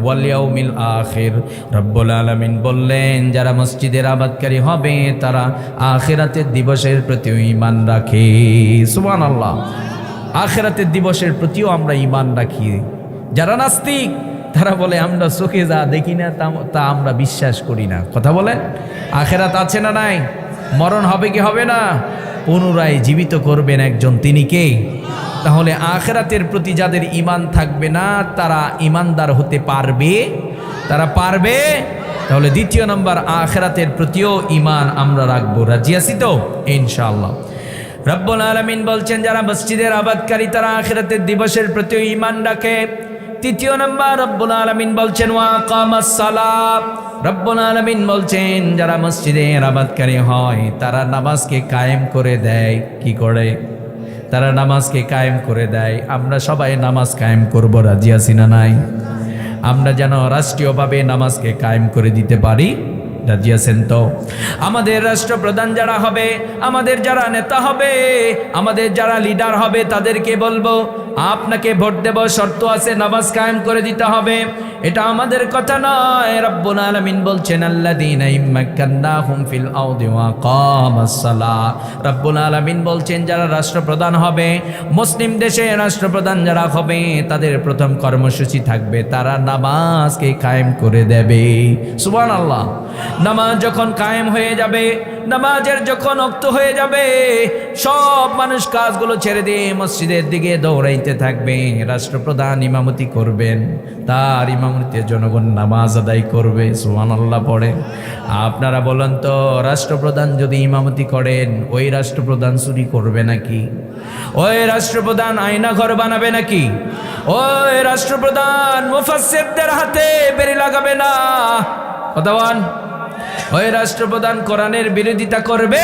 ওয়াল ইয়াউমিল আখির। রব্বুল আলামিন বললেন যারা মসজিদের আবাদকারী হবে তারা আখিরাতের দিবসের প্রতিও ঈমান রাখে। সুবহানাল্লাহ। আখিরাতের দিবসের প্রতিও আমরা ঈমান রাখি। যারা নাস্তিক তারা বলে আমরা চোখে যা দেখি না তা আমরা বিশ্বাস করি না। কথা বলেন, আখিরাত আছে না নাই? মরণ হবে কি হবে না? পুনরায় জীবিত করবেন একজন, তিনি কে? তাহলে আখিরাতের প্রতি যাদের ঈমান থাকবে না তারা ঈমানদার হতে পারবে? তারা পারবে? তাহলে দ্বিতীয় নম্বর, আখিরাতের প্রতিও ঈমান আমরা রাখবো। রাজি আছি তো ইনশাআল্লাহ? রব্বুল আলামিন বলছেন যারা মসজিদের আবাদকারী তারা আখিরাতের দিবসের প্রতিও ঈমান রাখে। তৃতীয় নম্বর, রব্বুল আলামিন বলছেন ওয়া আকামাস সালাত। রব্বুল আলামিন বলছেন যারা মসজিদের আবাদকারী হয় তারা নামাজকে কায়েম করে দেয়। কি করে? তারা নামাজকে কায়েম করে দেয়। আমরা সবাই নামাজ কায়েম করব, রাজি আছি না নাই? আমরা যেন রাষ্ট্রীয়ভাবে নামাজকে কায়েম করে দিতে পারি, রাজি আছেন তো? আমাদের রাষ্ট্রপ্রধান যারা হবে, আমাদের যারা নেতা হবে, আমাদের যারা লিডার হবে তাদেরকে বলবো আপনাকে ভোট দেব, শর্ত আছে নামাজ কায়েম করে দিতে হবে। এটা আমাদের কথা নয়। রব্বুল আলামিন বলছেন আল্লাযীনা ইম্মাক্কান্নাহুম ফিল আরদি ওয়া আকামাস সালাহ। রব্বুল আলামিন বলছেন যারা রাষ্ট্রপ্রধান হবে, মুসলিম দেশে রাষ্ট্রপ্রধান যারা হবে তাদের প্রথম কর্মসূচি থাকবে তারা নামাজকে কায়েম করে দেবে। সুবহানাল্লাহ। নামাজ যখন কায়েম হয়ে যাবে, নামাজের যখন ওয়াক্ত হয়ে যাবে, সব মানুষ কাজগুলো ছেড়ে দিয়ে মসজিদের দিকে দৌড়াইতে থাকবে। রাষ্ট্রপ্রধান ইমামতি করবেন, তার ইমামতিতে জনগণ নামাজ আদায় করবে। সুবহানাল্লাহ পড়ে। আপনারা বলেন তো, রাষ্ট্রপ্রধান যদি ইমামতি করেন ওই রাষ্ট্রপ্রধান চুরি করবে নাকি? ওই রাষ্ট্রপ্রধান আয়না ঘর বানাবে নাকি? ওই রাষ্ট্রপ্রধান মুফাসসিরদের হাতে বেড়ি লাগাবে না। কথা বল। ওই রাষ্ট্রপ্রধান কোরআনের বিরোধিতা করবে,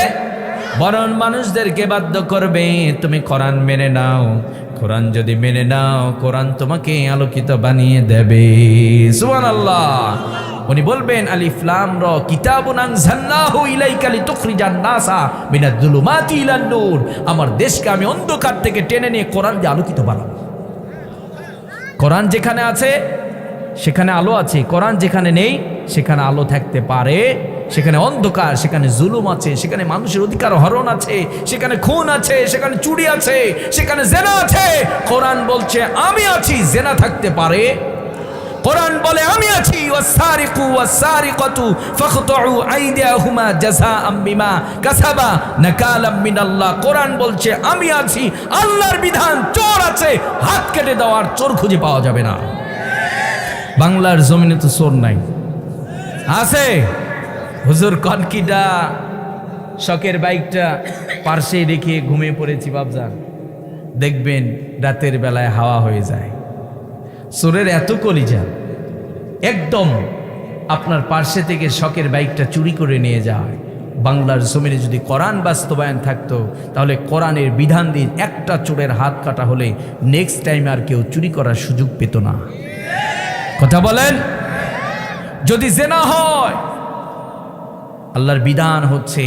বরং মানুষদেরকে বাধ্য করবে তুমি কোরআন মেনে নাও। কোরআন যদি মেনে নাও, কোরআন তোমাকে আলোকিত বানিয়ে দেবে। সুবহানাল্লাহ। উনি বলবেন আলিফ লাম র কিতাবুন আনজালনাহু ইলাইকা লিতুখরিজান নাসা মিনাজ যুলুমাতি ইলান নূর। আমার দেশকে আমি অন্ধকার থেকে টেনে নিয়ে কোরআন দিয়ে আলোকিত বানাবো। কোরআন যেখানে আছে সেখানে আলো আছে, কোরআন যেখানে নেই সেখানে আলো থাকতে পারে। সেখানে অন্ধকার, সেখানে জুলুম আছে, সেখানে মানুষের অধিকার হরণ আছে, সেখানে খুন আছে, সেখানে চুরি আছে, সেখানে জেনা আছে। কোরআন বলছে আমি আছি, জেনা থাকতে পারে? কোরআন বলে আমি আছি ওয়াসারিকু ওয়াসারিকাতু ফাকতুউ আইদিয়াহুমা জাযাআম বিমা কাসাবা নাকালাম মিনাল্লাহ। কোরআন বলছে আমি আছি, আল্লাহর বিধান। চোর আছে, হাত কেটে দেওয়ার, চোর খুঁজে পাওয়া যাবে না। বাংলার জমিনে তো চোর নাই, আছে? হুজুর কনকিটা শখের বাইকটা পার্শ্বে রেখে ঘুমিয়ে পড়েছি বাবজান, দেখবেন রাতের বেলায় হাওয়া হয়ে যায়। চোরের এত কলিজা, একদম আপনার পার্শ্বে থেকে শখের বাইকটা চুরি করে নিয়ে যায়। বাংলার জমিনে যদি কোরআন বাস্তবায়ন থাকতো তাহলে কোরআনের বিধান দিয়ে একটা চোরের হাত কাটা হলে নেক্সট টাইম আর কেউ চুরি করার সুযোগ পেত না। কথা বলেন। যদি জেনা হয়, আল্লাহর বিধান হচ্ছে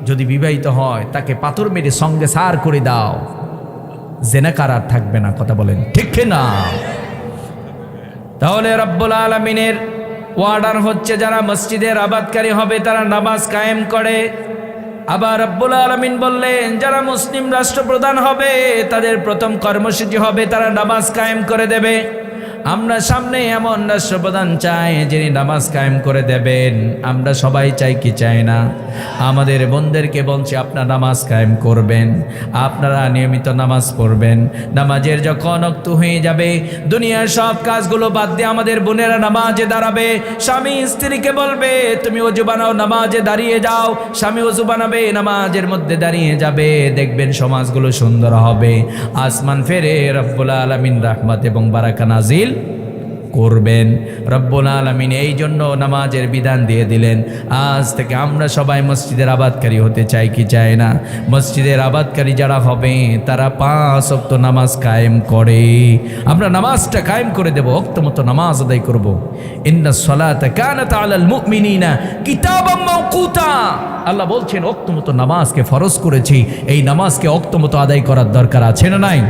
যদি বিবাহিত হয় তাকে পাথর মেরে সঙ্গে সার করে দাও, জেনাকার আর থাকবে না। কথা বলেন ঠিক না? তাহলে রব্বুল আলামিনের ওয়ার্ডার হচ্ছে যারা মসজিদের আবাদকারী হবে তারা নামাজ কায়েম করে। আবার রব্বুল আলামিন বললেন যারা মুসলিম রাষ্ট্রপ্রধান হবে তাদের প্রথম কর্মসূচি হবে তারা নামাজ কায়েম করে দেবে। আমরা সামনে এমন রাষ্ট্রপ্রধান চাই যিনি নামাজ কায়েম করে দেবেন। আমরা সবাই চাই কি চাই না? আমাদের বোনদেরকে বলছি আপনারা নামাজ কায়েম করবেন, আপনারা নিয়মিত নামাজ পড়বেন। নামাজের যখন ওয়াক্ত হয়ে যাবে দুনিয়ার সব কাজগুলো বাদ দিয়ে আমাদের বোনেরা নামাজে দাঁড়াবে। স্বামী স্ত্রীকে বলবে তুমি ওযু বানাও, নামাজে দাঁড়িয়ে যাও। স্বামী ওযু বানাবে, নামাজের মধ্যে দাঁড়িয়ে যাবে। দেখবেন সমাজগুলো সুন্দর হবে, আসমান ফেরে রব্বুল আলামিন রহমত এবং বারাকা নাজিল করবেন। রব্বুল আলামিন এই জন্য নামাজের বিধান দিয়ে দিলেন। আজ থেকে আমরা সবাই মসজিদের আবাদকারী হতে চাই কি চাই না? মসজিদের আবাদকারী যারা হবে তারা 5 ওয়াক্ত নামাজ কায়েম করে। আমরা নামাজটা কায়েম করে দেব, ওয়াক্ত মতো নামাজ আদায় করব। ইন্নাস সালাতা কানাত আলাল মুমিনিনা কিতাবাম মাওকুতা। আল্লাহ বলছেন ওয়াক্ত মতো নামাজকে ফরজ করেছি, এই নামাজকে ওয়াক্ত মতো আদায় করার দরকার আছে না নাই?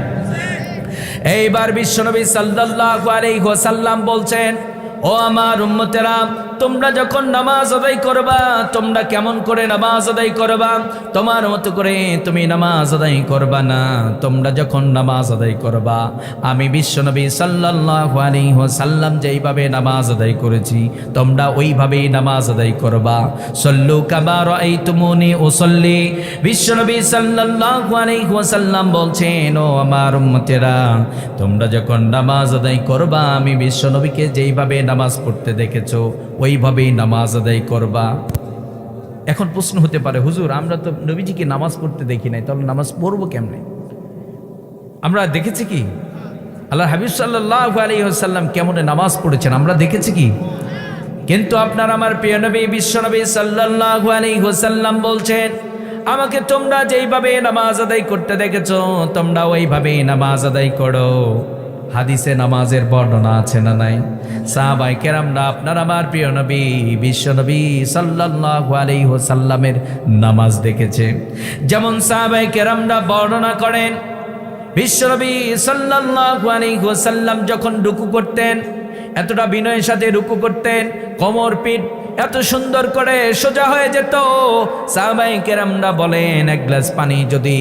এইবার বিশ্বনবী সাল্লাল্লাহু আলাইহি ওয়াসাল্লাম বলছেন ও আমার উম্মতেরা, তোমরা যখন নামাজ আদায় করবা, তোমরা কেমন করে নামাজ আদায় করবা? তোমার মতো করে তুমি নামাজ আদায় করবা না। তোমরা যখন নামাজ আদায় করবা, আমি বিশ্বনবী সাল্লাল্লাহু আলাইহি ওয়াসাল্লাম যেইভাবে নামাজ আদায় করেছি, তোমরা ওইভাবেই নামাজ আদায় করবা। সল্লু কামা রাআইতুমুনি উসাল্লি। বিশ্বনবী সাল্লাল্লাহু আলাইহি ওয়াসাল্লাম বলছেন, ও আমার উম্মতেরা, তোমরা যখন নামাজ আদায় করবা, আমি বিশ্বনবীকে যেইভাবে নামাজ পড়তে দেখেছো ওইভাবেই নামাজ আদায় করবা। এখন প্রশ্ন হতে পারে, হুজুর আমরা তো নবীজিকে নামাজ পড়তে দেখি নাই, তাহলে নামাজ পড়বো কেমনে? আমরা দেখেছি কি আল্লাহ হাবিব সাল্লাল্লাহু আলাইহি ওয়াসাল্লাম কেমনে নামাজ পড়েছেন? আমরা দেখেছি কি? কিন্তু আপনার আমার প্রিয় নবী বিশ্বনবী সাল্লাল্লাহু আলাইহি ওয়াসাল্লাম বলছেন, আমাকে তোমরা যেইভাবে নামাজ আদায় করতে দেখেছো, তোমরা ওইভাবেই নামাজ আদায় করো। হাদিসে নামাজের বর্ণনা আছে না নাই? সাহাবায়ে কেরামরা আপনার আমার প্রিয় নবী বিশ্বনবী সাল্লাল্লাহু আলাইহি ওয়াসাল্লামের নামাজ দেখেছে। যেমন সাহাবায়ে কেরামরা বর্ণনা করেন, বিশ্বনবী সাল্লাল্লাহু আলাইহি ওয়াসাল্লাম যখন রুকু করতেন, এতটা বিনয়ের সাথে রুকু করতেন, কোমর পিঠ এত সুন্দর করে সোজা হয়ে যেত। সাহাবায়ে কেরামরা বলেন, এক গ্লাস পানি যদি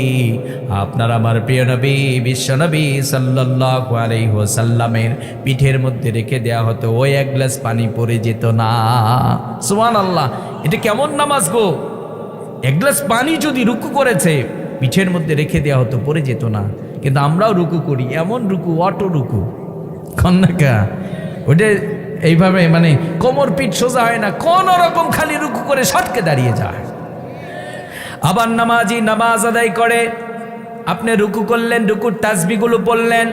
আপনার আমার প্রিয় নবী বিশ্বনবী সাল্লাল্লাহু আলাইহি ওয়াসাল্লামের পিঠের মধ্যে রেখে দেওয়া হতো, ওই এক গ্লাস পানি পড়ে যেত না। সুবহানাল্লাহ! এটা কেমন নামাজ গো? এক গ্লাস পানি যদি রুকু করেছে, পিঠের মধ্যে রেখে দেওয়া হতো, পড়ে যেত না। কিন্তু আমরাও রুকু করি, এমন রুকু, অটো রুকু, কন্যাকা ওটা এইভাবে, মানে কোমর পিঠ সোজা হয় না, কোন রকম খালি রুকু করে সটকে দাঁড়িয়ে যায়। আবার নামাজি নামাজ আদায় করে, আপনি রুকু করলেন, রুকুর তাসবিহগুলো পড়লেন,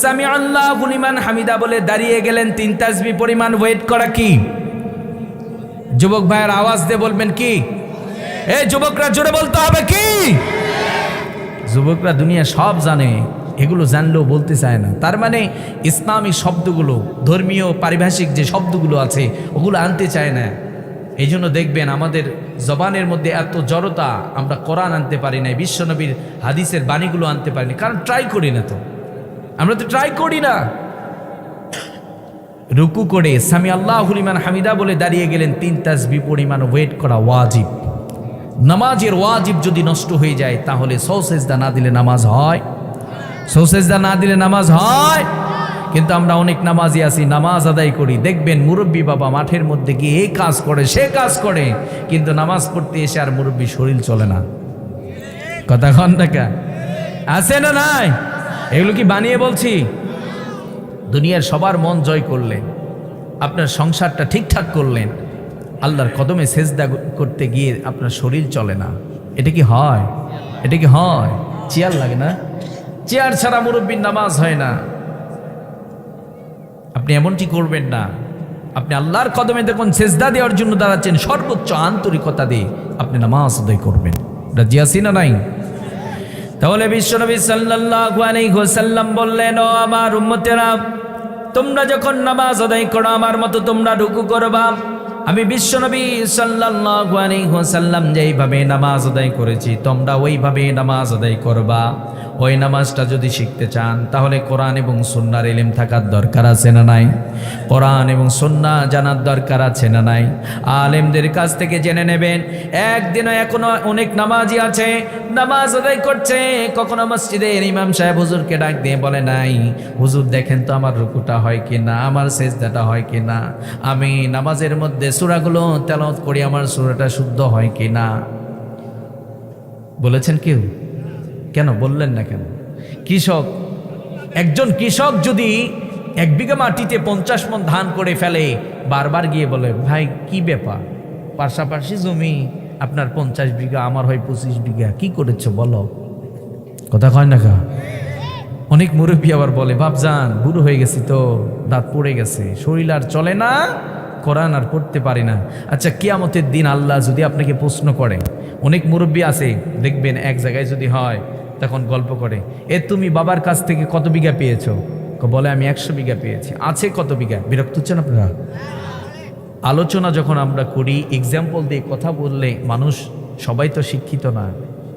সামি আল্লাহু লিমান হামিদা বলে দাঁড়িয়ে গেলেন, 3 তাসবিহ পরিমাণ ওয়েট করা কি? যুবক ভাইয়ের আওয়াজ দিয়ে বলবেন কি? এই যুবকরা জোরে বলতে হবে কি? যুবকরা দুনিয়া সব জানে, এগুলো জানলেও বলতে চায় না। তার মানে ইসলামী শব্দগুলো, ধর্মীয় পারিভাষিক যে শব্দগুলো আছে ওগুলো আনতে চায় না। এই জন্য দেখবেন আমাদের জবানের মধ্যে এত জড়তা, আমরা কোরআন আনতে পারি না, বিশ্বনবীর হাদিসের বাণীগুলো আনতে পারি না, কারণ ট্রাই করি না। তো আমরা তো ট্রাই করি না। রুকু করে সামি আল্লাহু লিমান হামিদা বলে দাঁড়িয়ে গেলেন, 3 তাসবিহ পরিমাণ ওয়েট করা ওয়াজিব। নামাজের ওয়াজিব যদি নষ্ট হয়ে যায়, তাহলে সওজদা না দিলে নামাজ হয়? সওজদা না দিলে নামাজ হয়? কিন্তু আমরা অনেক নামাজি আছি, নামাজ আদায় করি, দেখবেন মুরব্বী বাবা মাঠের মধ্যে গিয়ে এই কাজ করে সে কাজ করে, কিন্তু নামাজ পড়তে এসে আর মুরব্বী শরীর চলে না। কথা কন টাকা আছে না নাই? এগুলো কি বানিয়ে বলছি? দুনিয়ার সবার মন জয় করলেন, আপনার সংসারটা ঠিকঠাক করলেন, আল্লাহর কদমে সেজদা করতে গিয়ে আপনার শরীর চলে না। এটা কি হয়? এটা কি হয়? চেয়ার লাগে না? চেয়ার ছাড়া মুরব্বীর নামাজ হয় না। আপনি এমনটি করবেন না। আপনি আল্লাহর কদমে দেখুন সেজদা দেওয়ার জন্য দাঁড়াচ্ছেন, সর্বোচ্চ আন্তরিকতা দিয়ে আপনি নামাজ আদায় করবেন। রাজি আছি না নাই? তাহলে বিশ্বনবী সাল্লাল্লাহু আলাইহি ওয়াসাল্লাম বললেন, ও আমার উম্মতেরা, তোমরা যখন নামাজ আদায় করো, আমার মতো তোমরা রুকু করবা। আমি বিশ্বনবী সাল্লাল্লাহু আলাইহি ওয়াসাল্লাম যেইভাবে নামাজ আদায় করেছি, তোমরা ওইভাবে নামাজ আদায় করবা। ওই নামাজটা যদি শিখতে চান, তাহলে কোরআন এবং সুন্নাহর ইলম থাকার দরকার আছে না নাই? কোরআন এবং সুন্নাহ জানার দরকার আছে না নাই? আলেমদের কাছ থেকে জেনে নেবেন। একদিনও এখনো অনেক নামাজি আছে, নামাজ আদায় করছে, কখনো মসজিদের ইমাম সাহেব হুজুরকে ডাক দিয়ে বলে নাই, হুজুর দেখেন তো আমার রুকুটা হয় কিনা, আমার সেজদাটা হয় কিনা, আমি নামাজের মধ্যে সূরাগুলো তেলাওয়াত করি, আমার সূরাটা শুদ্ধ হয় কিনা। বলেছেন কেউ? কেন বললেন না কেন? কৃষক, একজন কৃষক যদি 1 বিঘা মাটিতে 50 মণ ধান করে ফেলে, বারবার গিয়ে বলে, ভাই কি ব্যাপার, পাশাপাশি জমি আপনার 50 বিঘা, আমার হয় 25 বিঘা, কি করেছো বলো? কথা কয় না কা? অনেক মুরব্বী আবার বলে, বাপজান বুড়ো হয়ে গেছি তো, দাঁত পড়ে গেছে, শরীর আর চলে না, কোরআন আর পড়তে পারি না। আচ্ছা, কিয়ামতের দিন আল্লাহ যদি আপনাকে প্রশ্ন করে, অনেক মুরব্বী আছে দেখবেন এক জায়গায় যদি হয়, তখন গল্প করে, তুমি বাবার কাছ থেকে কত বিঘা পেয়েছো? বলে আমি 100 বিঘা পেয়েছি। আছে কত বিঘা? বিরক্ত হচ্ছেন আপনারা? আলোচনা যখন আমরা করি, এক্সাম্পল দিয়ে কথা বললে মানুষ, সবাই তো শিক্ষিত না,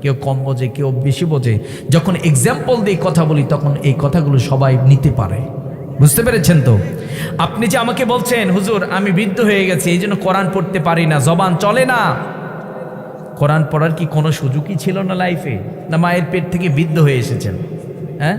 কেউ কম বোঝে, কেউ বেশি বোঝে। যখন এক্সাম্পল দিয়ে কথা বলি, তখন এই কথাগুলো সবাই নিতে পারে। বুঝতে পেরেছেন তো? আপনি যে আমাকে বলছেন হুজুর আমি বৃদ্ধ হয়ে গেছি এই জন্য কোরআন পড়তে পারি না, জবান চলে না, কোরআন পড়ার কি কোনো সুযোগই ছিল না লাইফে? না মায়ের পেট থেকে বৃদ্ধ হয়ে এসেছেন? হ্যাঁ,